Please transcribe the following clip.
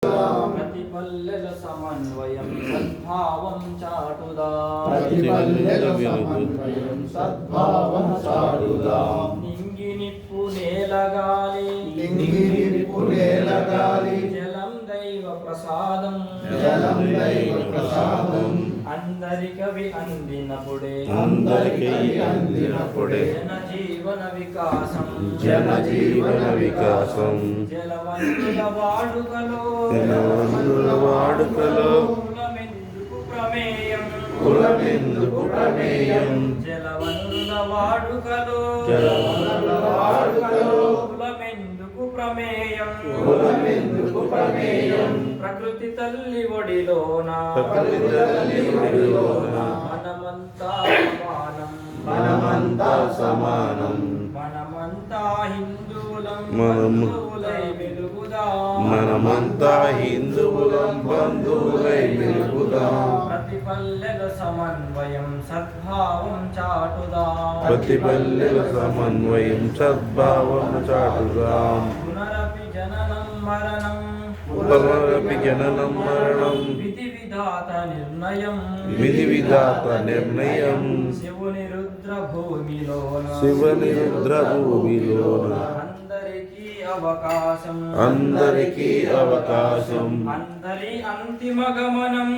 ప్రతిపల్లెల సమన్వయం సద్భావం చాటుదాం నింగి నిప్పు నేలగాలి జలం దైవ ప్రసాదం అందరికవి అందినప్పుడే జనజీవన వికాసం జలవనరుల వాడుకలో కులమెందుకు ప్రమేయం జలవనరుల వాడుకలో కులమెందుకు ప్రమేయం ప్రకృతి తల్లి ఒడిలోన మనమంతా సమానం మనమంతా హిందువులం బంధువులై మెలుగుదాం ప్రతిపల్లెల సమన్వయం సద్భావం చాటుదాం పునరపి జననం మరణం విధి విధాత నిర్ణయం శివుని రుద్ర భూమిలోన అందరికీ అవకాశం అందరి అంతిమ గమనం